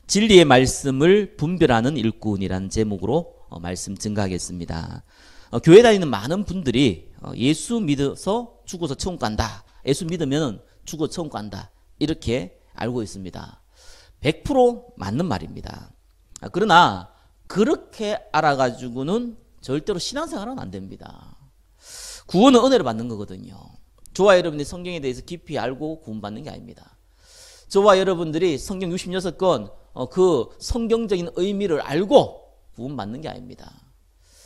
진리의 말씀을 분별하는 일꾼이라는 제목으로 말씀 증가하겠습니다. 교회 다니는 많은 분들이 예수 믿어서 죽어서 천국 간다. 예수 믿으면 죽어 천국 간다. 이렇게 알고 있습니다. 100% 맞는 말입니다. 그러나 그렇게 알아가지고는 절대로 신앙생활은 안 됩니다. 구원은 은혜를 받는 거거든요. 저와 여러분이 성경에 대해서 깊이 알고 구원받는 게 아닙니다. 저와 여러분들이 성경 66권 그 성경적인 의미를 알고 구원받는 게 아닙니다.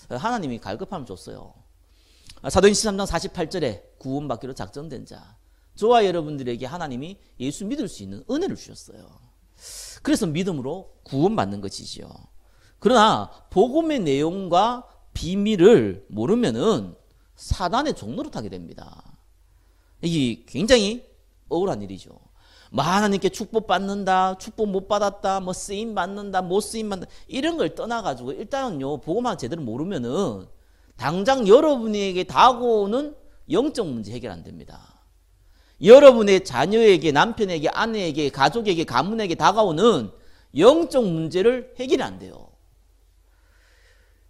하나님이 갈급함을 줬어요. 사도행전 13장 48절에 구원받기로 작정된 자, 저와 여러분들에게 하나님이 예수 믿을 수 있는 은혜를 주셨어요. 그래서 믿음으로 구원받는 것이지요. 그러나 복음의 내용과 비밀을 모르면은 사단의 종로로 타게 됩니다. 이게 굉장히 억울한 일이죠. 하나님께 축복 받는다, 축복 못 받았다, 쓰임 받는다, 못 쓰임 받는다, 이런 걸 떠나가지고 일단은요, 복음만 제대로 모르면은 당장 여러분에게 다가오는 영적 문제 해결 안 됩니다. 여러분의 자녀에게, 남편에게, 아내에게, 가족에게, 가문에게 다가오는 영적 문제를 해결이 안 돼요.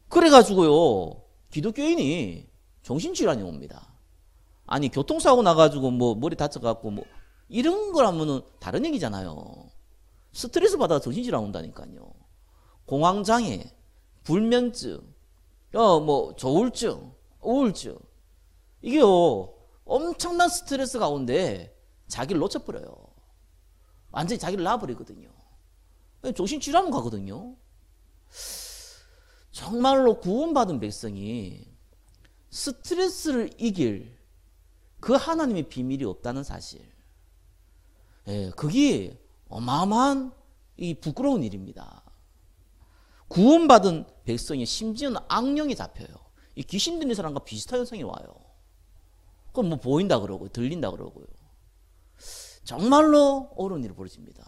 그래가지고요, 기독교인이 정신질환이 옵니다. 아니, 교통사고 나가지고 머리 다쳐갖고 이런 거라면은 다른 얘기잖아요. 스트레스 받아서 정신질환 온다니까요. 공황장애, 불면증, 조울증, 우울증. 이게요, 엄청난 스트레스 가운데 자기를 놓쳐버려요. 완전히 자기를 놔버리거든요. 정신질환 가거든요. 정말로 구원받은 백성이 스트레스를 이길 그 하나님의 비밀이 없다는 사실. 그게 어마어마한 이 부끄러운 일입니다. 구원받은 백성이 심지어는 악령에 잡혀요. 이 귀신 들린 사람과 비슷한 현상이 와요. 그럼 보인다 그러고 들린다 그러고요. 정말로 어려운 일이 벌어집니다.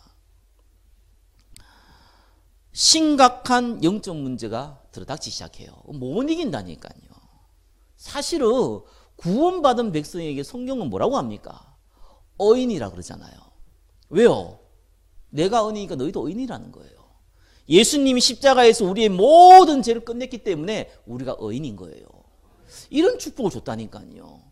심각한 영적 문제가 들어닥치기 시작해요. 못 이긴다니까요. 사실은 구원받은 백성에게 성경은 뭐라고 합니까? 의인이라 그러잖아요. 왜요? 내가 의인이니까 너희도 의인이라는 거예요. 예수님이 십자가에서 우리의 모든 죄를 끝냈기 때문에 우리가 의인인 거예요. 이런 축복을 줬다니까요.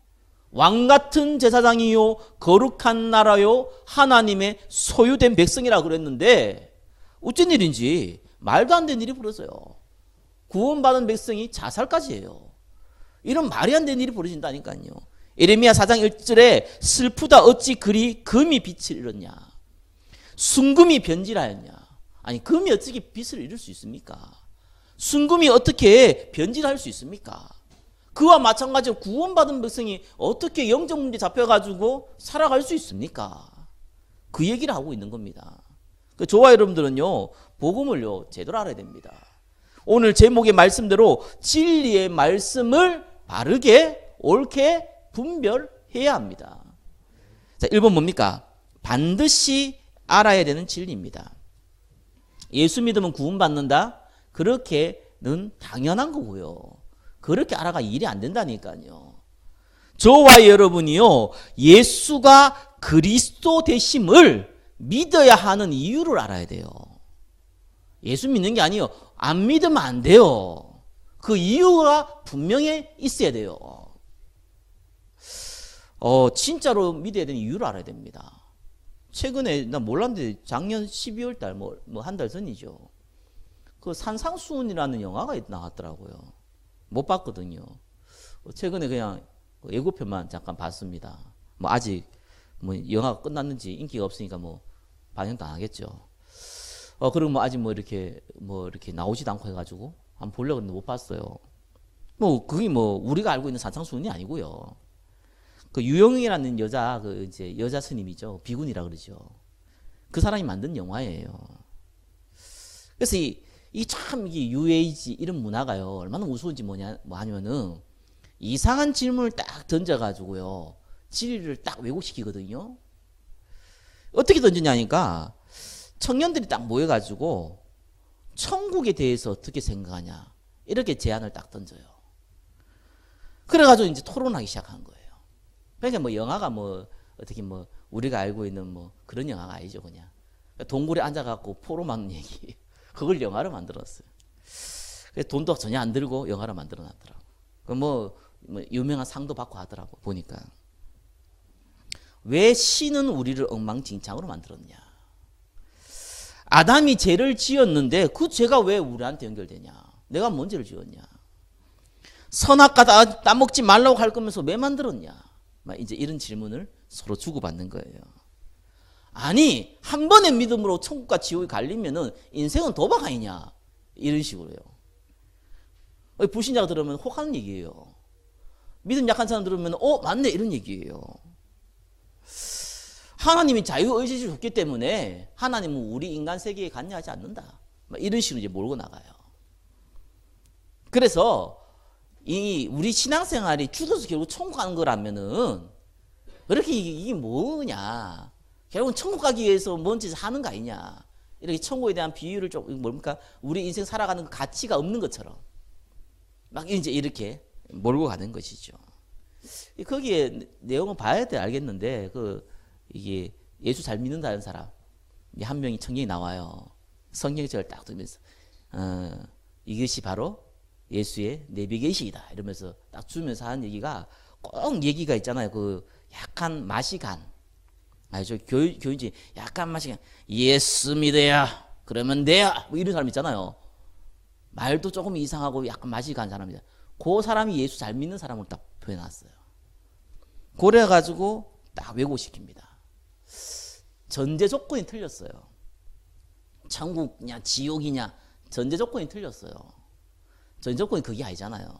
왕같은 제사장이요 거룩한 나라요 하나님의 소유된 백성이라 그랬는데 어쩐 일인지 말도 안 되는 일이 벌어져요. 구원받은 백성이 자살까지 해요. 이런 말이 안 되는 일이 벌어진다니까요. 예레미야 4장 1절에 슬프다 어찌 그리 금이 빛을 잃었냐. 순금이 변질하였냐. 아니 금이 어떻게 빛을 잃을 수 있습니까? 순금이 어떻게 변질할 수 있습니까? 그와 마찬가지로 구원받은 백성이 어떻게 영적 문제 잡혀가지고 살아갈 수 있습니까? 그 얘기를 하고 있는 겁니다. 저와 여러분들은요, 복음을요, 제대로 알아야 됩니다. 오늘 제목의 말씀대로 진리의 말씀을 바르게, 옳게 분별해야 합니다. 자, 1번 뭡니까? 반드시 알아야 되는 진리입니다. 예수 믿으면 구원받는다? 그렇게는 당연한 거고요. 그렇게 알아가 일이 안 된다니까요. 저와 여러분이요, 예수가 그리스도 되심을 믿어야 하는 이유를 알아야 돼요. 예수 믿는 게 아니에요. 안 믿으면 안 돼요. 그 이유가 분명히 있어야 돼요. 진짜로 믿어야 되는 이유를 알아야 됩니다. 최근에 나 몰랐는데 작년 12월 달 한 달 전이죠. 그 산상수훈이라는 영화가 나왔더라고요. 못 봤거든요. 최근에 그냥 예고편만 잠깐 봤습니다. 아직 영화가 끝났는지 인기가 없으니까 반영도 안 하겠죠. 그리고 아직 이렇게 나오지도 않고 해가지고 한번 보려고 했는데 못 봤어요. 그게 우리가 알고 있는 산상수훈이 아니고요. 그 유영이라는 여자 이제 여자 스님이죠. 비군이라 그러죠. 그 사람이 만든 영화예요. 그래서 이게 UAG 이런 문화가요 얼마나 무서운지 뭐냐면은 이상한 질문을 딱 던져가지고요 진리를 딱 왜곡시키거든요. 어떻게 던지냐니까 청년들이 딱 모여가지고 천국에 대해서 어떻게 생각하냐 이렇게 제안을 딱 던져요. 그래가지고 이제 토론하기 시작한 거예요. 그러니까 영화가 어떻게 우리가 알고 있는 그런 영화가 아니죠 그냥. 동굴에 앉아갖고 포로 맞는 얘기. 그걸 영화로 만들었어요. 그래서 돈도 전혀 안 들고 영화로 만들어놨더라고. 뭐 유명한 상도 받고 하더라고 보니까. 왜 신은 우리를 엉망진창으로 만들었냐? 아담이 죄를 지었는데 그 죄가 왜 우리한테 연결되냐? 내가 뭔 죄를 지었냐? 선악과 따먹지 말라고 할 거면서 왜 만들었냐? 이제 이런 질문을 서로 주고받는 거예요. 아니, 한 번의 믿음으로 천국과 지옥이 갈리면은 인생은 도박 아니냐? 이런 식으로요. 불신자가 들으면 혹하는 얘기예요. 믿음 약한 사람 들으면 맞네 이런 얘기예요. 하나님이 자유의지를 줬기 때문에 하나님은 우리 인간 세계에 관여하지 않는다. 이런 식으로 이제 몰고 나가요. 그래서 이 우리 신앙생활이 죽어서 결국 천국 가는 거라면은 그렇게 이게 뭐냐? 결국은 천국 가기 위해서 뭔 짓을 하는 거 아니냐? 이렇게 천국에 대한 비유를 좀 뭡니까? 우리 인생 살아가는 가치가 없는 것처럼 막 이제 이렇게 몰고 가는 것이죠. 거기에 내용을 봐야 돼 알겠는데 이게 예수 잘 믿는다는 사람 한 명이 성경에 나와요. 성경책을 딱 들면서 이것이 바로 예수의 내비게이션이다 이러면서 딱 주면서 하는 얘기가 꼭 얘기가 있잖아요. 약간 맛이 간 알죠? 교인지 약간 맛이 간 예수 믿어야 그러면 돼야 뭐 이런 사람 있잖아요. 말도 조금 이상하고 약간 맛이 간 사람이다. 그 사람이 예수 잘 믿는 사람을 딱 표현했어요. 그래가지고 딱 왜곡시킵니다. 전제 조건이 틀렸어요. 천국이냐 지옥이냐 전제 조건이 틀렸어요. 전제 조건이 그게 아니잖아요.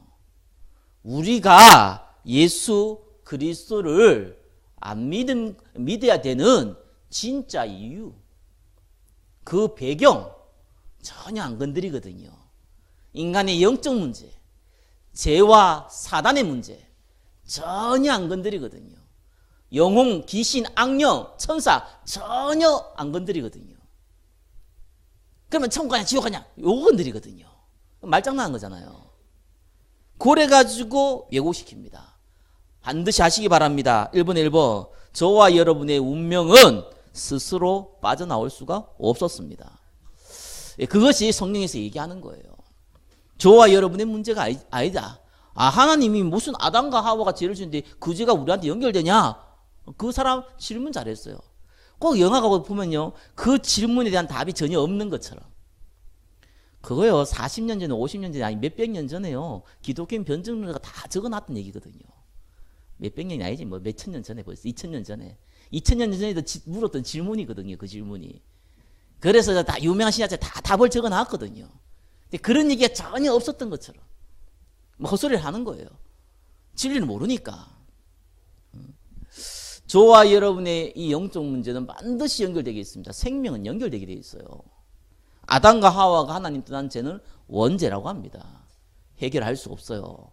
우리가 예수 그리스도를 안 믿어야 되는 진짜 이유, 그 배경 전혀 안 건드리거든요. 인간의 영적 문제, 죄와 사단의 문제 전혀 안 건드리거든요. 영혼, 귀신, 악령, 천사 전혀 안 건드리거든요. 그러면 천국 가냐 지옥 가냐 요거 건드리거든요. 말장난한 거잖아요. 그래가지고 왜곡시킵니다. 반드시 하시기 바랍니다. 1번에 1번 저와 여러분의 운명은 스스로 빠져나올 수가 없었습니다. 그것이 성경에서 얘기하는 거예요. 저와 여러분의 문제가 아니다. 하나님이 무슨 아담과 하와가 죄를 지었는데 그 죄가 우리한테 연결되냐? 그 사람 질문 잘했어요. 꼭 영화가 보면요. 그 질문에 대한 답이 전혀 없는 것처럼. 그거요. 40년 전에 50년 전에 아니 몇백 년 전에요. 기독교인 변증론자가 다 적어놨던 얘기거든요. 몇백 년이 아니지 뭐 몇천 년 전에 벌써 2000년 전에 2000년 전에도 물었던 질문이거든요. 그 질문이. 그래서 다 유명한 신학자 다 답을 적어놨거든요. 근데 그런 얘기가 전혀 없었던 것처럼 헛소리를 하는 거예요. 진리를 모르니까. 저와 여러분의 이 영적 문제는 반드시 연결되게 있습니다. 생명은 연결되게 되어 있어요. 아담과 하와가 하나님 떠난 죄는 원죄라고 합니다. 해결할 수 없어요.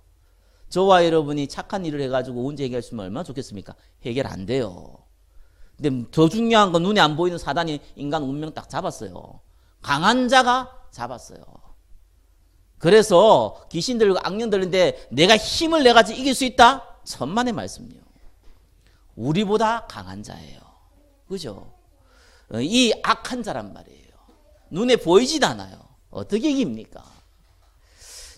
저와 여러분이 착한 일을 해가지고 언제 해결할 수 있으면 얼마나 좋겠습니까? 해결 안 돼요. 근데 더 중요한 건 눈에 안 보이는 사단이 인간 운명 딱 잡았어요. 강한 자가 잡았어요. 그래서 귀신들과 악령들인데 내가 힘을 내가지고 이길 수 있다? 천만의 말씀이요. 우리보다 강한 자예요. 그죠? 이 악한 자란 말이에요. 눈에 보이지도 않아요. 어떻게 이깁니까?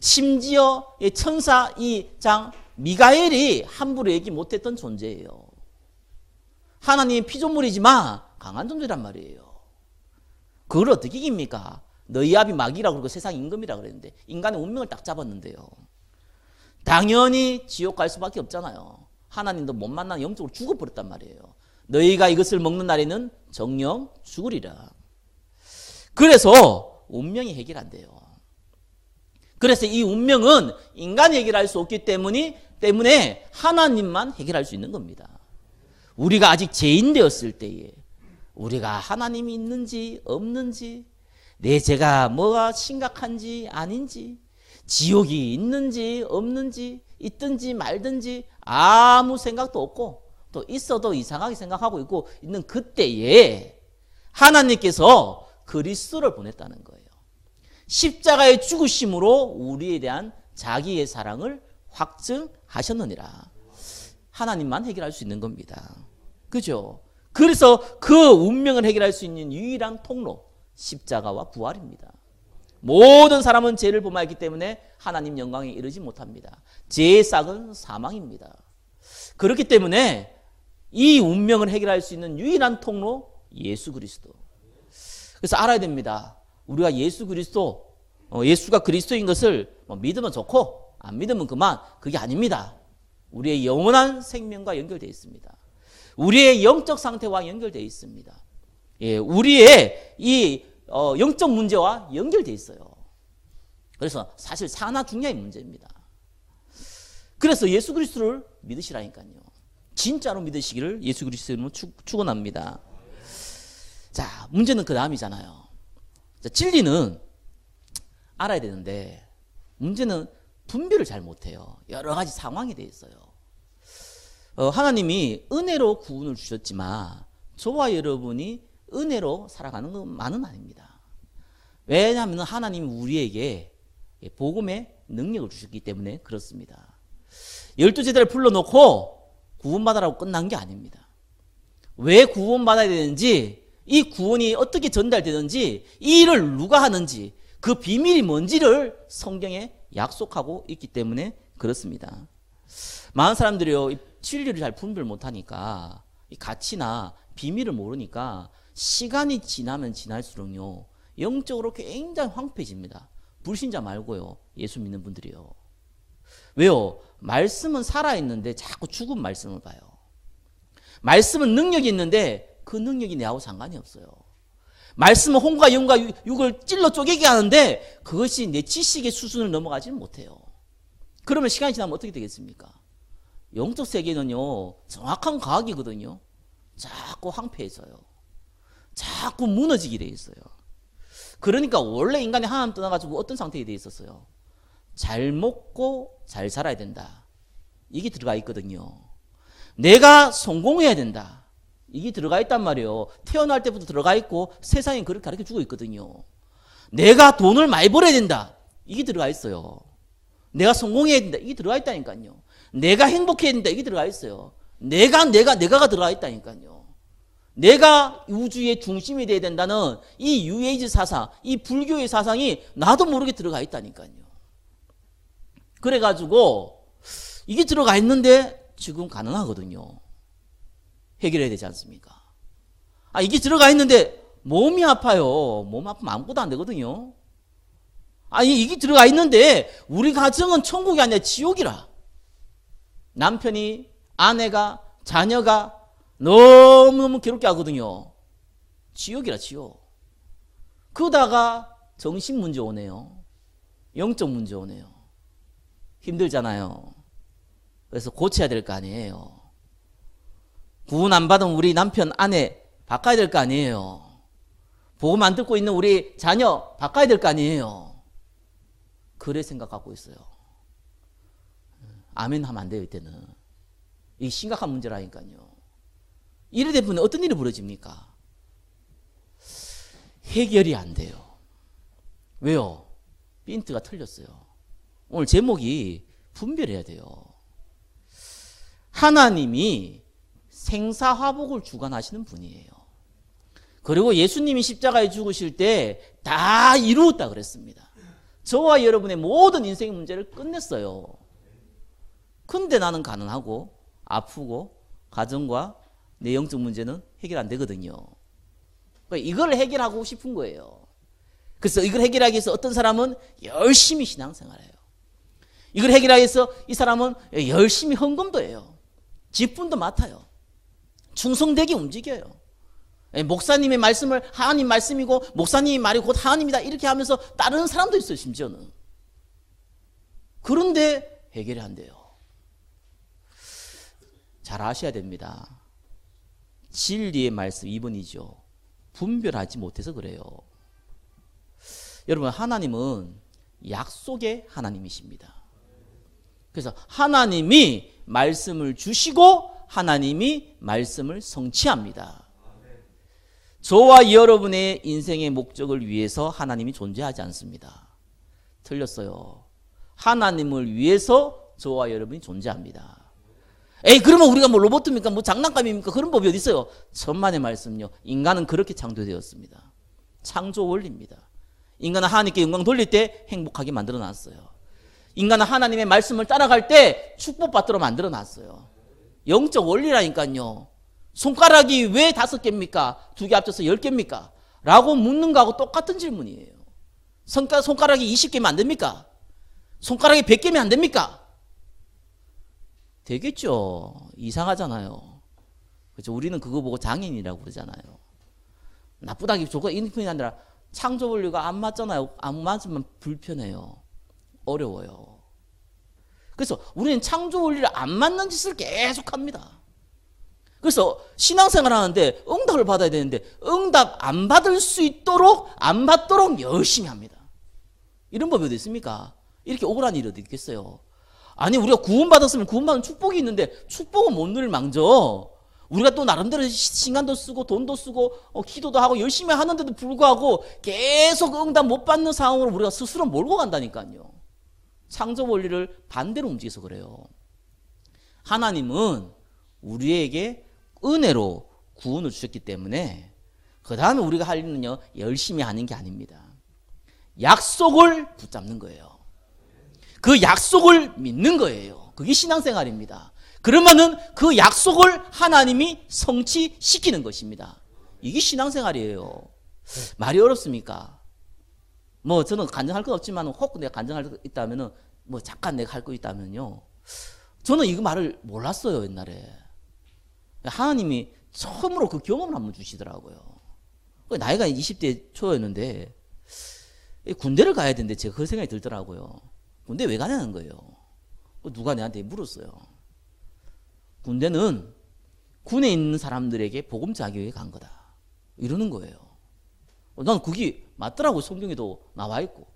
심지어 천사 이 장 미가엘이 함부로 얘기 못했던 존재예요. 하나님의 피조물이지만 강한 존재란 말이에요. 그걸 어떻게 이깁니까? 너희 아비 마귀라고 그러고 세상 임금이라고 그랬는데 인간의 운명을 딱 잡았는데요. 당연히 지옥 갈 수밖에 없잖아요. 하나님도 못 만나 영적으로 죽어버렸단 말이에요. 너희가 이것을 먹는 날에는 정령 죽으리라. 그래서 운명이 해결 안 돼요. 그래서 이 운명은 인간이 해결할 수 없기 때문에 하나님만 해결할 수 있는 겁니다. 우리가 아직 죄인 되었을 때에 우리가 하나님이 있는지 없는지 내 죄가 뭐가 심각한지 아닌지 지옥이 있는지 없는지 있든지 말든지 아무 생각도 없고 또 있어도 이상하게 생각하고 있는 그때에 하나님께서 그리스도를 보냈다는 거예요. 십자가의 죽으심으로 우리에 대한 자기의 사랑을 확증하셨느니라. 하나님만 해결할 수 있는 겁니다. 그죠? 그래서 그 운명을 해결할 수 있는 유일한 통로, 십자가와 부활입니다. 모든 사람은 죄를 범하였기 때문에 하나님 영광에 이르지 못합니다. 죄의 싹은 사망입니다. 그렇기 때문에 이 운명을 해결할 수 있는 유일한 통로, 예수 그리스도. 그래서 알아야 됩니다. 우리가 예수 그리스도, 예수가 그리스도인 것을 믿으면 좋고 안 믿으면 그만, 그게 아닙니다. 우리의 영원한 생명과 연결되어 있습니다. 우리의 영적 상태와 연결되어 있습니다. 예, 우리의 이 영적 문제와 연결되어 있어요. 그래서 사실 사나 중냐의 문제입니다. 그래서 예수 그리스도를 믿으시라니까요. 진짜로 믿으시기를 예수 그리스도로 축원합니다. 자, 문제는 그 다음이잖아요. 자, 진리는 알아야 되는데 문제는 분별을 잘 못해요. 여러 가지 상황이 돼 있어요. 하나님이 은혜로 구원을 주셨지만 저와 여러분이 은혜로 살아가는 것만은 아닙니다. 왜냐하면 하나님이 우리에게 복음의 능력을 주셨기 때문에 그렇습니다. 12제자를 불러놓고 구원받으라고 끝난 게 아닙니다. 왜 구원받아야 되는지, 이 구원이 어떻게 전달되는지, 이 일을 누가 하는지, 그 비밀이 뭔지를 성경에 약속하고 있기 때문에 그렇습니다. 많은 사람들이요, 진리를 잘 분별 못하니까, 이 가치나 비밀을 모르니까 시간이 지나면 지날수록요, 영적으로 굉장히 황폐해집니다. 불신자 말고요, 예수 믿는 분들이요. 왜요? 말씀은 살아있는데 자꾸 죽은 말씀을 봐요. 말씀은 능력이 있는데 그 능력이 내하고 상관이 없어요. 말씀은 혼과 영과 육을 찔러 쪼개게 하는데 그것이 내 지식의 수준을 넘어가지는 못해요. 그러면 시간이 지나면 어떻게 되겠습니까? 영적 세계는요, 정확한 과학이거든요. 자꾸 황폐해져요. 자꾸 무너지게 돼 있어요. 그러니까 원래 인간이 하나님 떠나가지고 어떤 상태에 돼 있었어요? 잘 먹고 잘 살아야 된다. 이게 들어가 있거든요. 내가 성공해야 된다. 이게 들어가 있단 말이에요. 태어날 때부터 들어가 있고 세상에 그렇게 가르쳐 주고 있거든요. 내가 돈을 많이 벌어야 된다. 이게 들어가 있어요. 내가 성공해야 된다. 이게 들어가 있다니까요. 내가 행복해야 된다. 이게 들어가 있어요. 내가가 들어가 있다니까요. 내가 우주의 중심이 돼야 된다는 이 뉴에이지 사상, 이 불교의 사상이 나도 모르게 들어가 있다니까요. 그래가지고 이게 들어가 있는데 지금 가능하거든요. 해결해야 되지 않습니까? 이게 들어가 있는데 몸이 아파요. 몸 아프면 아무것도 안 되거든요. 이게 들어가 있는데 우리 가정은 천국이 아니라 지옥이라. 남편이, 아내가, 자녀가 너무너무 괴롭게 하거든요. 지옥이라, 지옥. 그러다가 정신 문제 오네요. 영적 문제 오네요. 힘들잖아요. 그래서 고쳐야 될 거 아니에요. 구원 안 받은 우리 남편, 아내 바꿔야 될 거 아니에요. 복음 안 듣고 있는 우리 자녀 바꿔야 될 거 아니에요. 그래 생각하고 있어요. 아멘 하면 안 돼요, 이때는. 이게 심각한 문제라니까요. 이래 되면 어떤 일이 벌어집니까? 해결이 안 돼요. 왜요? 핀트가 틀렸어요. 오늘 제목이 분별해야 돼요. 하나님이 생사화복을 주관하시는 분이에요. 그리고 예수님이 십자가에 죽으실 때 다 이루었다 그랬습니다. 저와 여러분의 모든 인생의 문제를 끝냈어요. 근데 나는 가난하고 아프고 가정과 내 영적 문제는 해결 안 되거든요. 그러니까 이걸 해결하고 싶은 거예요. 그래서 이걸 해결하기 위해서 어떤 사람은 열심히 신앙생활해요. 이걸 해결하기 위해서 이 사람은 열심히 헌금도 해요. 직분도 맡아요. 충성되게 움직여요. 목사님의 말씀을 하나님 말씀이고 목사님의 말이 곧 하나님이다 이렇게 하면서 따르는 사람도 있어요. 심지어는. 그런데 해결이 안 돼요. 잘 아셔야 됩니다. 진리의 말씀 2번이죠. 분별하지 못해서 그래요. 여러분, 하나님은 약속의 하나님이십니다. 그래서 하나님이 말씀을 주시고 하나님이 말씀을 성취합니다. 저와 여러분의 인생의 목적을 위해서 하나님이 존재하지 않습니다. 틀렸어요. 하나님을 위해서 저와 여러분이 존재합니다. 에이, 그러면 우리가 뭐 로봇입니까? 뭐 장난감입니까? 그런 법이 어디 있어요? 천만의 말씀요. 인간은 그렇게 창조되었습니다. 창조 원리입니다. 인간은 하나님께 영광 돌릴 때 행복하게 만들어 놨어요. 인간은 하나님의 말씀을 따라갈 때 축복받도록 만들어 놨어요. 영적 원리라니까요. 손가락이 왜 5개입니까? 2개 합쳐서 10개입니까? 라고 묻는 거하고 똑같은 질문이에요. 손가락이 20개면 안 됩니까? 손가락이 100개면 안 됩니까? 되겠죠. 이상하잖아요. 그렇죠? 우리는 그거 보고 장애인이라고 그러잖아요. 나쁘다기 좋고 인품이 아니라 창조 원리가 안 맞잖아요. 안 맞으면 불편해요. 어려워요. 그래서 우리는 창조 원리를 안 맞는 짓을 계속 합니다. 그래서 신앙생활 하는데 응답을 받아야 되는데 응답 안 받을 수 있도록 안 받도록 열심히 합니다. 이런 법이 어디 있습니까? 이렇게 억울한 일이 어디 있겠어요? 아니, 우리가 구원받았으면 구원받은 축복이 있는데 축복은 못 누릴 망정 우리가 또 나름대로 시간도 쓰고 돈도 쓰고 기도도 하고 열심히 하는데도 불구하고 계속 응답 못 받는 상황으로 우리가 스스로 몰고 간다니까요. 창조 원리를 반대로 움직여서 그래요. 하나님은 우리에게 은혜로 구원을 주셨기 때문에 그 다음에 우리가 할 일은요, 열심히 하는 게 아닙니다. 약속을 붙잡는 거예요. 그 약속을 믿는 거예요. 그게 신앙생활입니다. 그러면은 그 약속을 하나님이 성취시키는 것입니다. 이게 신앙생활이에요. 말이 어렵습니까? 뭐 저는 간증할 건 없지만 혹 내가 간증할 거 있다면은 뭐 잠깐 내가 할 거 있다면요. 저는 이거 말을 몰랐어요, 옛날에. 하나님이 처음으로 그 경험을 한번 주시더라고요. 나이가 20대 초였는데 군대를 가야 되는데 제가 그 생각이 들더라고요. 군대 왜 가냐는 거예요. 누가 내한테 물었어요. 군대는 군에 있는 사람들에게 복음 전하기 위해 간 거다. 이러는 거예요. 난 그게 맞더라고요. 성경에도 나와 있고.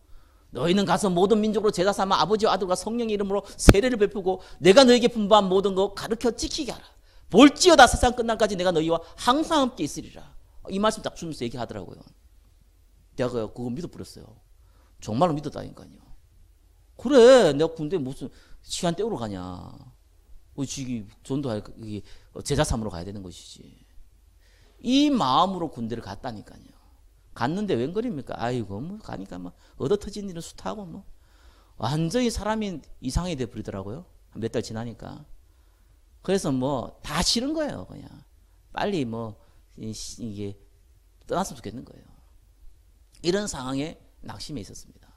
너희는 가서 모든 민족으로 제자 삼아 아버지와 아들과 성령의 이름으로 세례를 베푸고 내가 너에게 분부한 모든 거 가르쳐 지키게 하라. 볼지어다 세상 끝날까지 내가 너희와 항상 함께 있으리라. 이 말씀 딱 주면서 얘기하더라고요. 내가 그거 믿어버렸어요. 정말로 믿었다니까요. 그래, 내가 군대 무슨 시간 때우러 가냐. 전도할 제자 삼으러 가야 되는 것이지. 이 마음으로 군대를 갔다니까요. 갔는데 웬걸입니까? 아이고, 뭐 가니까 뭐 얻어 터진 일은 숱하고 뭐 완전히 사람이 이상하게 돼 버리더라고요. 몇 달 지나니까. 그래서 뭐 다 싫은 거예요, 그냥. 빨리 뭐 이게 떠났으면 좋겠는 거예요. 이런 상황에 낙심해 있었습니다.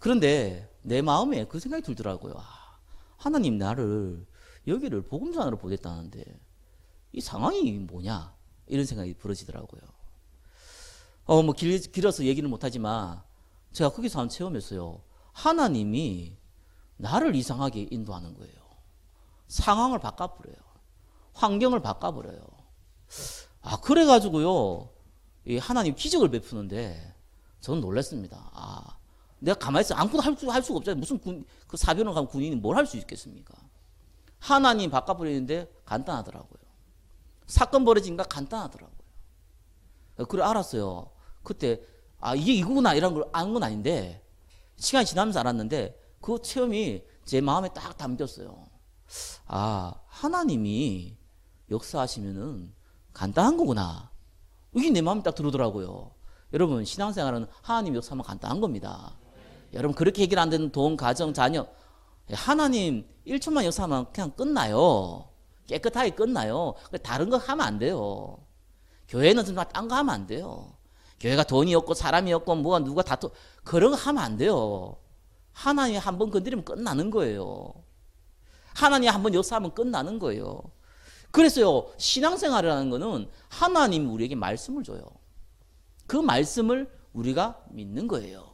그런데 내 마음에 그 생각이 들더라고요. 하나님 나를 여기를 복음전하러 보냈다는데 이 상황이 뭐냐? 이런 생각이 벌어지더라고요. 뭐 길어서 얘기는 못하지만 제가 거기서 한 체험했어요. 하나님이 나를 이상하게 인도하는 거예요. 상황을 바꿔버려요. 환경을 바꿔버려요. 그래가지고요, 이 하나님 기적을 베푸는데 저는 놀랐습니다. 내가 가만히 있어 아무것도 할 수가 없잖아요. 무슨 그 사변을 가면 군인이 뭘 할 수 있겠습니까? 하나님 바꿔버리는데 간단하더라고요. 사건 벌어진가 간단하더라고요. 그래 알았어요. 그때 이게 이거구나 이런 걸 아는 건 아닌데 시간이 지나면서 알았는데 그 체험이 제 마음에 딱 담겼어요. 하나님이 역사하시면은 간단한 거구나. 이게 내 마음에 딱 들어오더라고요. 여러분 신앙생활은 하나님 역사하면 간단한 겁니다. 여러분 그렇게 해결 안 되는 돈, 가정, 자녀 하나님 1초만 역사하면 그냥 끝나요. 깨끗하게 끝나요. 다른 거 하면 안 돼요. 교회는 정말 딴 거 하면 안 돼요. 교회가 돈이 없고 사람이 없고 뭐가 누가 그런 거 하면 안 돼요. 하나님 한번 건드리면 끝나는 거예요. 하나님 한번 역사하면 끝나는 거예요. 그래서요, 신앙생활이라는 거는 하나님이 우리에게 말씀을 줘요. 그 말씀을 우리가 믿는 거예요.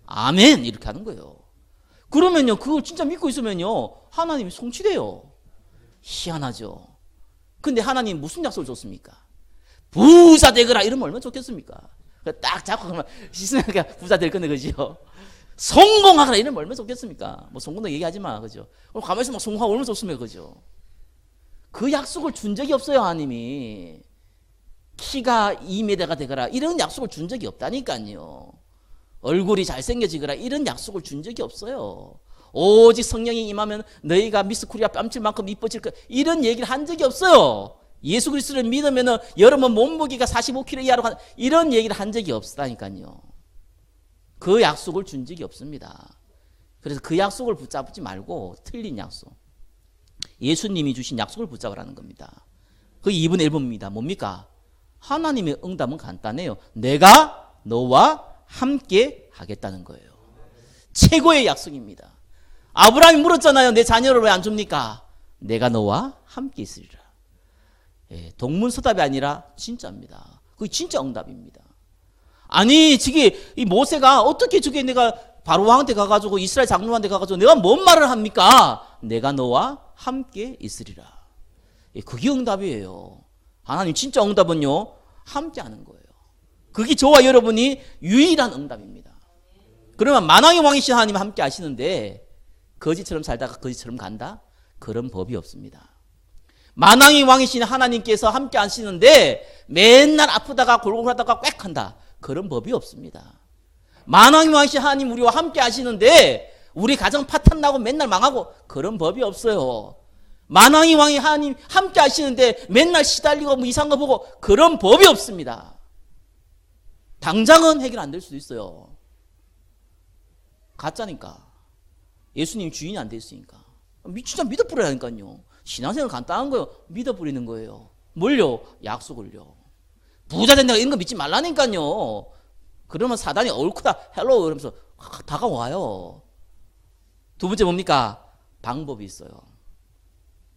아멘! 이렇게 하는 거예요. 그러면요, 그걸 진짜 믿고 있으면요, 하나님이 성취돼요. 희한하죠. 근데 하나님 무슨 약속을 줬습니까? 부자 되거라 이러면 얼마나 좋겠습니까? 딱 잡고 그러면 시스니까 부자 될 건데, 그죠? 성공하거라 이러면 얼마나 좋겠습니까? 뭐 성공도 얘기하지 마, 그죠? 그럼 가만히 있으면 성공하고 얼마나 좋습니까, 그죠? 그 약속을 준 적이 없어요, 하나님이. 키가 2m가 되거라 이런 약속을 준 적이 없다니까요. 얼굴이 잘생겨지거라 이런 약속을 준 적이 없어요. 오직 성령이 임하면 너희가 미스 코리아 뺨칠만큼 이뻐질 것, 이런 얘기를 한 적이 없어요. 예수 그리스도를 믿으면 여러분 몸무게가 45kg 이하로 가, 이런 얘기를 한 적이 없다니까요. 그 약속을 준 적이 없습니다. 그래서 그 약속을 붙잡지 말고 틀린 약속, 예수님이 주신 약속을 붙잡으라는 겁니다. 그 2분의 1번입니다. 뭡니까? 하나님의 응답은 간단해요. 내가 너와 함께 하겠다는 거예요. 최고의 약속입니다. 아브라함이 물었잖아요. 내 자녀를 왜 안 줍니까? 내가 너와 함께 있으리라. 예, 동문서답이 아니라 진짜입니다. 그게 진짜 응답입니다. 아니 지금 이 모세가 어떻게 저게 내가 바로왕한테 가가지고 이스라엘 장로한테 가가지고 내가 뭔 말을 합니까? 내가 너와 함께 있으리라. 예, 그게 응답이에요. 하나님 진짜 응답은요, 함께 하는 거예요. 그게 저와 여러분이 유일한 응답입니다. 그러면 만왕의 왕이신 하나님 함께 하시는데 거지처럼 살다가 거지처럼 간다? 그런 법이 없습니다. 만왕의 왕이신 하나님께서 함께 하시는데 맨날 아프다가 골골하다가 꽥 한다. 그런 법이 없습니다. 만왕의 왕이신 하나님 우리와 함께 하시는데 우리 가정 파탄 나고 맨날 망하고, 그런 법이 없어요. 만왕의 왕이 하나님 함께 하시는데 맨날 시달리고 뭐 이상한 거 보고, 그런 법이 없습니다. 당장은 해결 안 될 수도 있어요. 가짜니까. 예수님 주인이 안 됐으니까. 진짜 믿어버리라니까요. 신앙생활 간단한 거예요. 믿어버리는 거예요. 뭘요? 약속을요. 부자 된다고 이런 거 믿지 말라니까요. 그러면 사단이 옳구나 헬로 이러면서 다가와요. 두 번째 뭡니까? 방법이 있어요.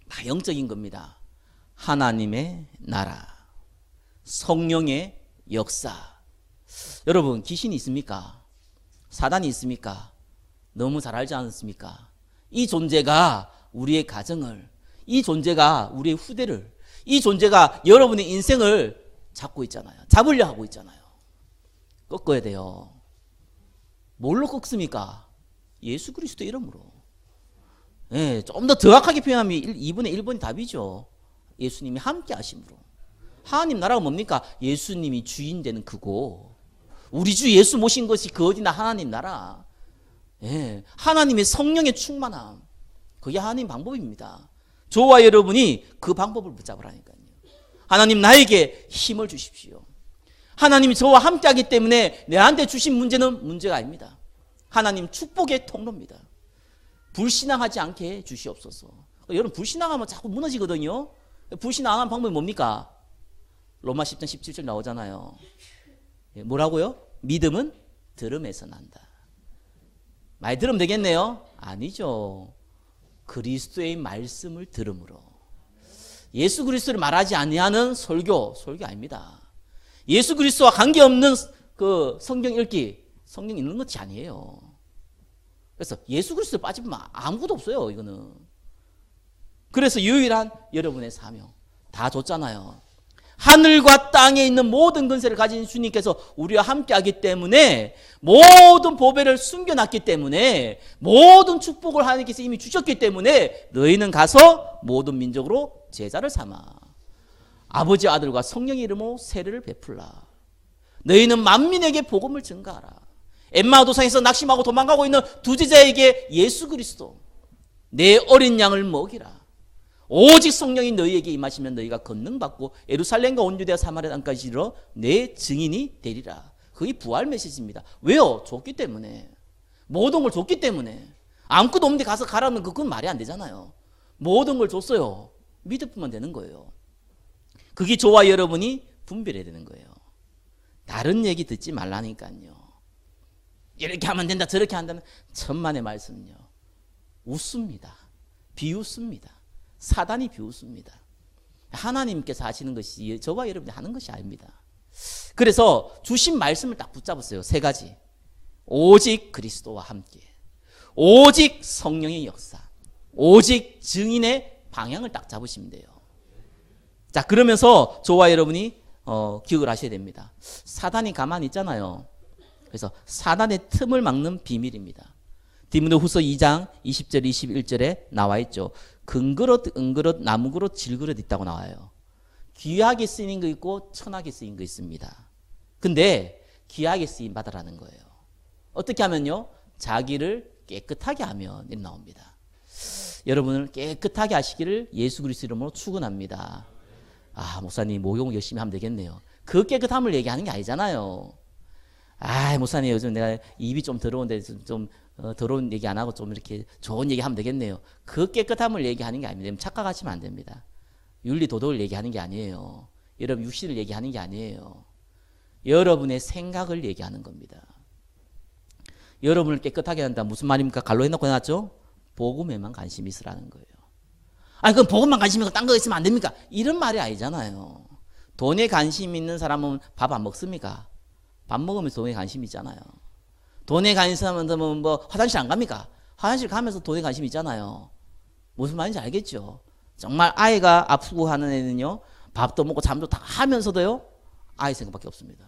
다 영적인 겁니다. 하나님의 나라, 성령의 역사. 여러분, 귀신이 있습니까? 사단이 있습니까? 너무 잘 알지 않습니까? 이 존재가 우리의 가정을, 이 존재가 우리의 후대를, 이 존재가 여러분의 인생을 잡고 있잖아요. 잡으려 하고 있잖아요. 꺾어야 돼요. 뭘로 꺾습니까? 예수 그리스도 이름으로. 예, 좀 더 정확하게 표현하면 2분의 1번이 답이죠. 예수님이 함께 하심으로. 하나님 나라가 뭡니까? 예수님이 주인 되는 그곳. 우리 주 예수 모신 것이 그 어디나 하나님 나라. 예, 하나님의 성령의 충만함. 그게 하나님 방법입니다. 저와 여러분이 그 방법을 붙잡으라니까요. 하나님 나에게 힘을 주십시오. 하나님이 저와 함께하기 때문에 내한테 주신 문제는 문제가 아닙니다. 하나님 축복의 통로입니다. 불신앙하지 않게 주시옵소서. 여러분 불신앙하면 자꾸 무너지거든요. 불신앙 안 하는 방법이 뭡니까? 로마 10장 17절 나오잖아요. 뭐라고요? 믿음은 들음에서 난다. 많이 들으면 되겠네요? 아니죠. 그리스도의 말씀을 들음으로. 예수 그리스도를 말하지 아니하는 설교 아닙니다. 예수 그리스도와 관계없는 그 성경 읽기, 성경 읽는 것이 아니에요. 그래서 예수 그리스도 빠지면 아무것도 없어요, 이거는. 그래서 유일한 여러분의 사명 다 줬잖아요. 하늘과 땅에 있는 모든 권세를 가진 주님께서 우리와 함께하기 때문에, 모든 보배를 숨겨놨기 때문에, 모든 축복을 하나님께서 이미 주셨기 때문에 너희는 가서 모든 민족으로 제자를 삼아 아버지 아들과 성령의 이름으로 세례를 베풀라. 너희는 만민에게 복음을 전가하라. 엠마오 도상에서 낙심하고 도망가고 있는 두 제자에게 예수 그리스도, 내 어린 양을 먹이라. 오직 성령이 너희에게 임하시면 너희가 권능받고 예루살렘과 온 유대와 사마리아 땅까지 이르러 내 증인이 되리라. 그게 부활 메시지입니다. 왜요? 줬기 때문에. 모든 걸 줬기 때문에. 아무것도 없는데 가서 가라면 그건 말이 안 되잖아요. 모든 걸 줬어요. 믿으면 되는 거예요. 그게 저와 여러분이 분별해야 되는 거예요. 다른 얘기 듣지 말라니까요. 이렇게 하면 된다, 저렇게 한다는 천만의 말씀은요, 웃습니다. 비웃습니다. 사단이 비웃습니다. 하나님께서 하시는 것이 저와 여러분이 하는 것이 아닙니다. 그래서 주신 말씀을 딱 붙잡았어요. 세 가지. 오직 그리스도와 함께, 오직 성령의 역사, 오직 증인의 방향을 딱 잡으시면 돼요. 자, 그러면서 저와 여러분이 기억을 하셔야 됩니다. 사단이 가만히 있잖아요. 그래서 사단의 틈을 막는 비밀입니다. 디모데후서 2장 20절 21절에 나와 있죠. 금그릇, 은그릇, 나무그릇, 질그릇 있다고 나와요. 귀하게 쓰인 거 있고 천하게 쓰인 거 있습니다. 근데 귀하게 쓰임 받으라는 거예요. 어떻게 하면요? 자기를 깨끗하게 하면 이렇게 나옵니다. 여러분을 깨끗하게 하시기를 예수 그리스도 이름으로 축원합니다. 아, 목사님 목욕 열심히 하면 되겠네요. 그 깨끗함을 얘기하는 게 아니잖아요. 아, 목사님 요즘 내가 입이 좀 더러운데 좀 더러운 얘기 안 하고 좀 이렇게 좋은 얘기 하면 되겠네요. 그 깨끗함을 얘기하는 게 아닙니다. 착각하시면 안 됩니다. 윤리 도덕을 얘기하는 게 아니에요. 여러분 육신을 얘기하는 게 아니에요. 여러분의 생각을 얘기하는 겁니다. 여러분을 깨끗하게 한다. 무슨 말입니까? 갈로 해놓고 해놨죠? 복음에만 관심이 있으라는 거예요. 아니 그럼 복음만 관심이 있고 딴 거 있으면 안 됩니까? 이런 말이 아니잖아요. 돈에 관심 있는 사람은 밥 안 먹습니까? 밥 먹으면서 돈에 관심이 있잖아요. 돈에 관심 있으면 뭐 화장실 안 갑니까? 화장실 가면서 돈에 관심이 있잖아요. 무슨 말인지 알겠죠? 정말 아이가 아프고 하는 애는요, 밥도 먹고 잠도 다 하면서도요, 아이 생각밖에 없습니다.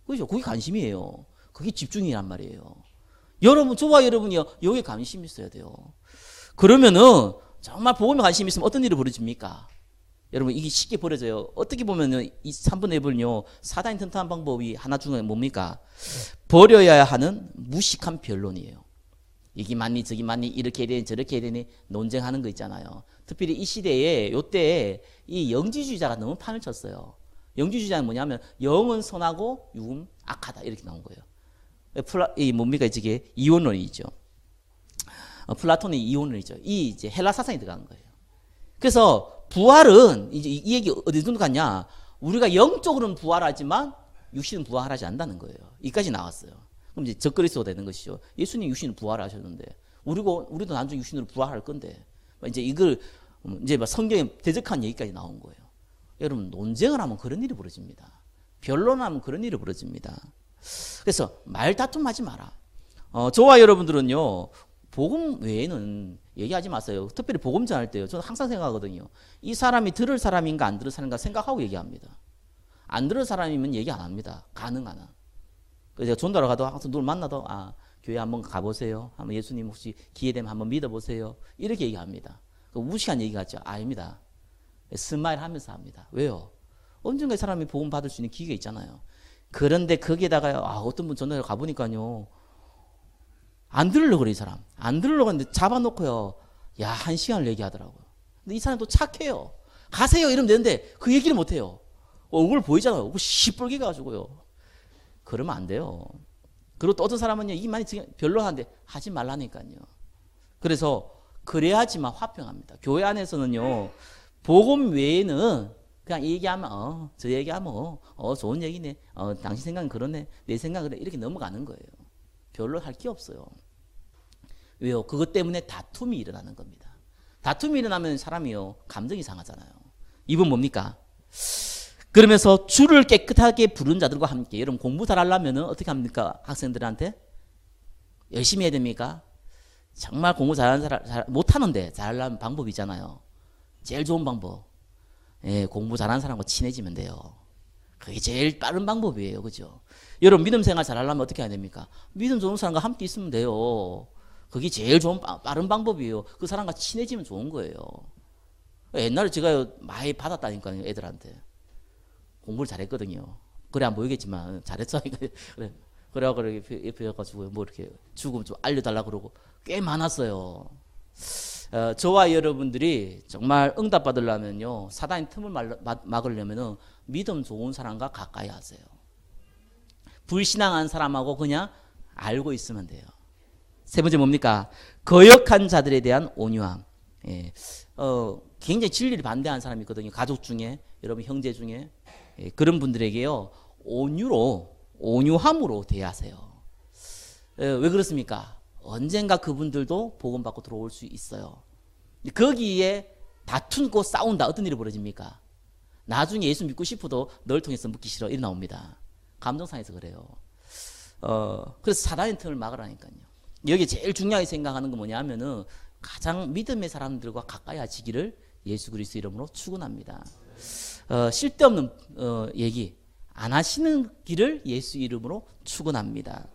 그죠? 그게 관심이에요. 그게 집중이란 말이에요. 여러분, 저와 여러분이요, 여기에 관심이 있어야 돼요. 그러면은, 정말 복음에 관심이 있으면 어떤 일이 벌어집니까? 여러분, 이게 쉽게 벌어져요. 어떻게 보면은, 이 3분의 1은요, 사단이 튼튼한 방법이 하나 중에 뭡니까? 버려야 하는 무식한 변론이에요. 이게 맞니, 저기 맞니, 이렇게 해야 되니, 저렇게 해야 되니, 논쟁하는 거 있잖아요. 특별히 이 시대에, 요때에 이 영지주의자가 너무 판을 쳤어요. 영지주의자는 뭐냐면, 영은 선하고, 육은 악하다. 이렇게 나온 거예요. 이 뭡니까, 이게 이원론이죠. 플라톤의 이원론이죠. 이 이제 헬라 사상이 들어간 거예요. 그래서 부활은, 이제 이 얘기 어디 정도 갔냐? 우리가 영적으로는 부활하지만, 육신은 부활하지 않는다는 거예요. 이까지 나왔어요. 그럼 이제 적그리스도가 되는 것이죠. 예수님 육신을 부활하셨는데 우리도 나중에 육신으로 부활할 건데 이제 이걸 이제 성경에 대적한 얘기까지 나온 거예요. 여러분 논쟁을 하면 그런 일이 벌어집니다. 변론하면 그런 일이 벌어집니다. 그래서 말다툼하지 마라. 저와 여러분들은요 복음 외에는 얘기하지 마세요. 특별히 복음 전할 때요. 저는 항상 생각하거든요. 이 사람이 들을 사람인가 안 들을 사람인가 생각하고 얘기합니다. 안 들을 사람이면 얘기 안 합니다. 가능 안 하. 그래서 제가 전도하러 가도 항상 누굴 만나도 교회 한번 가보세요. 한번 예수님 혹시 기회되면 한번 믿어보세요. 이렇게 얘기합니다. 무식한 얘기 같죠? 아닙니다. 스마일 하면서 합니다. 왜요? 언젠가 이 사람이 복음 받을 수 있는 기회가 있잖아요. 그런데 거기에다가 어떤 분 전도하러 가보니까요. 안 들으려고 그래 이 사람. 안 들으려고 하는데 잡아놓고요. 야, 1시간을 얘기하더라고요. 근데 이 사람이 또 착해요. 가세요 이러면 되는데 그 얘기를 못해요. 얼굴 보이잖아요. 얼굴 시뻘게 가지고요. 그러면 안 돼요. 그리고 또 어떤 사람은요, 이 말이 별로한데 하지 말라니까요. 그래서 그래야지만 화평합니다. 교회 안에서는요, 복음 외에는 그냥 얘기하면, 저 얘기하면, 좋은 얘기네. 당신 생각은 그러네. 내 생각은 그래. 이렇게 넘어가는 거예요. 별로 할 게 없어요. 왜요? 그것 때문에 다툼이 일어나는 겁니다. 다툼이 일어나면 사람이요, 감정이 상하잖아요. 이분 뭡니까? 그러면서 주를 깨끗하게 부른 자들과 함께 여러분 공부 잘하려면 어떻게 합니까? 학생들한테 열심히 해야 됩니까? 정말 공부 잘하는 사람 못하는데 잘하려면 방법이 있잖아요. 제일 좋은 방법 공부 잘하는 사람과 친해지면 돼요. 그게 제일 빠른 방법이에요. 그죠? 여러분 믿음 생활 잘하려면 어떻게 해야 됩니까? 믿음 좋은 사람과 함께 있으면 돼요. 그게 제일 좋은 빠른 방법이에요. 그 사람과 친해지면 좋은 거예요. 옛날에 제가 많이 받았다니까요. 애들한테. 공부를 잘했거든요. 그래 안 보이겠지만 잘했어. 그래갖고 이렇게 옆에 가지고 뭐 이렇게 죽으면 좀 알려달라고 그러고 꽤 많았어요. 저와 여러분들이 정말 응답 받으려면요, 사단의 틈을 막으려면은 믿음 좋은 사람과 가까이 하세요. 불신앙한 사람하고 그냥 알고 있으면 돼요. 세 번째 뭡니까? 거역한 자들에 대한 온유함. 굉장히 진리를 반대하는 사람이 있거든요. 가족 중에, 여러분 형제 중에. 그런 분들에게요, 온유함으로 대하세요. 왜 그렇습니까? 언젠가 그분들도 복음 받고 들어올 수 있어요. 거기에 다투고 싸운다. 어떤 일이 벌어집니까? 나중에 예수 믿고 싶어도 널 통해서 묻기 싫어. 이리 나옵니다. 감정상에서 그래요. 그래서 사단의 틈을 막으라니까요. 여기 제일 중요하게 생각하는 건 뭐냐 하면은 가장 믿음의 사람들과 가까이 하시기를 예수 그리스도 이름으로 축원합니다. 쓸데없는 얘기 안 하시는 길을 예수 이름으로 축원합니다.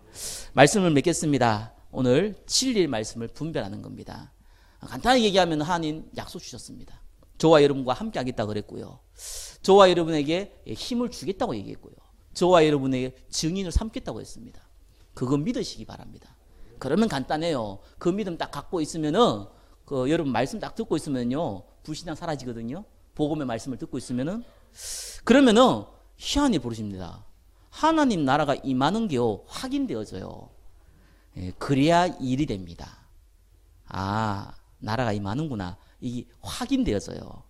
말씀을 맺겠습니다. 오늘 진리의 말씀을 분별하는 겁니다. 간단하게 얘기하면 하나님 약속 주셨습니다. 저와 여러분과 함께 하겠다고 그랬고요. 저와 여러분에게 힘을 주겠다고 얘기했고요. 저와 여러분에게 증인을 삼겠다고 했습니다. 그거 믿으시기 바랍니다. 그러면 간단해요. 그 믿음 딱 갖고 있으면은 여러분 말씀 딱 듣고 있으면요 불신앙 사라지거든요. 복음의 말씀을 듣고 있으면은 그러면은 희한히 부르십니다. 하나님 나라가 임하는 게요 확인되어져요. 예, 그래야 일이 됩니다. 아 나라가 임하는구나 이게 확인되어져요.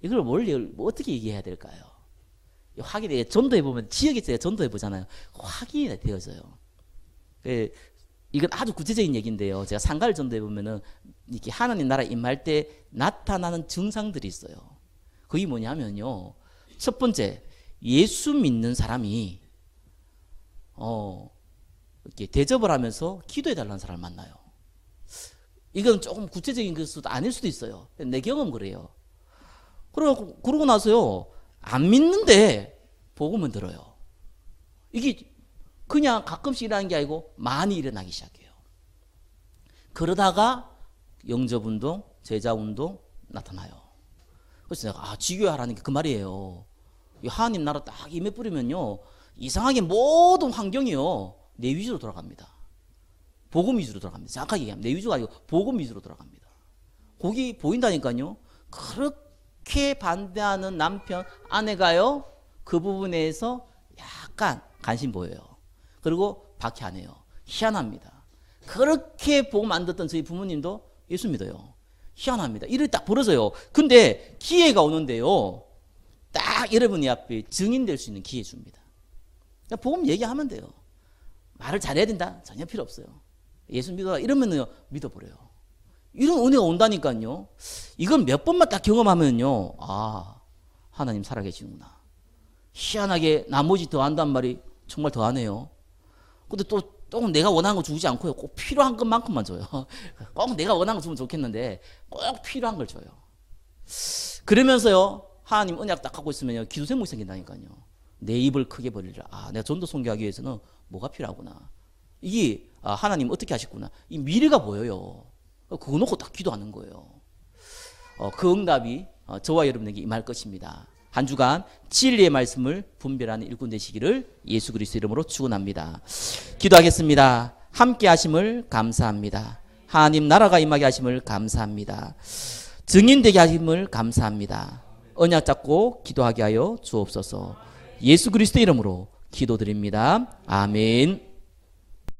이걸 어떻게 얘기해야 될까요? 확인이 전도해 보면 지역에서 전도해 보잖아요. 확인이 되어져요. 예, 이건 아주 구체적인 얘기인데요. 제가 상가를 전도해 보면은 이렇게 하나님 나라 임할 때 나타나는 증상들이 있어요. 그게 뭐냐면요. 첫 번째, 예수 믿는 사람이 이렇게 대접을 하면서 기도해 달라는 사람을 만나요. 이건 조금 구체적인 것 수도 아닐 수도 있어요. 내 경험 그래요. 그러고 나서요. 안 믿는데 복음은 들어요. 이게 그냥 가끔씩 일어나는 게 아니고 많이 일어나기 시작해요. 그러다가 영접운동, 제자운동 나타나요. 그래서 내가 지교하라는 게 그 말이에요. 하나님 나라 딱 임해 뿌리면요 이상하게 모든 환경이요 내 위주로 돌아갑니다. 복음 위주로 돌아갑니다. 정확하게 얘기하면 내 위주가 아니고 복음 위주로 돌아갑니다. 거기 보인다니까요. 그렇게 반대하는 남편, 아내가요 그 부분에서 약간 관심 보여요. 그리고 박해 안 해요. 희한합니다. 그렇게 복음 안 듣던 저희 부모님도 예수 믿어요. 희한합니다. 이를 딱 벌어져요. 근데 기회가 오는데요. 딱 여러분이 앞에 증인될 수 있는 기회 줍니다. 그냥 복음 얘기하면 돼요. 말을 잘해야 된다? 전혀 필요 없어요. 예수 믿어라 이러면요 믿어버려요. 이런 은혜가 온다니까요. 이건 몇 번만 딱 경험하면요. 아 하나님 살아계시는구나. 희한하게 나머지 더 한단 말이 정말 더 하네요. 근데 또 내가 원하는 거 주지 않고요. 꼭 필요한 것만큼만 줘요. 꼭 내가 원하는 거 주면 좋겠는데 꼭 필요한 걸 줘요. 그러면서요. 하나님 언약 딱 갖고 있으면요. 기도 제목이 생긴다니까요. 내 입을 크게 벌리라. 내가 전도 선교하기 위해서는 뭐가 필요하구나. 이게 하나님 어떻게 하셨구나. 이 미래가 보여요. 그거 놓고 딱 기도하는 거예요. 그 응답이 저와 여러분에게 임할 것입니다. 한 주간 진리의 말씀을 분별하는 일꾼 되시기를 예수 그리스도 이름으로 축원합니다. 기도하겠습니다. 함께 하심을 감사합니다. 하나님 나라가 임하게 하심을 감사합니다. 증인되게 하심을 감사합니다. 언약 잡고 기도하게 하여 주옵소서. 예수 그리스도 이름으로 기도드립니다. 아멘.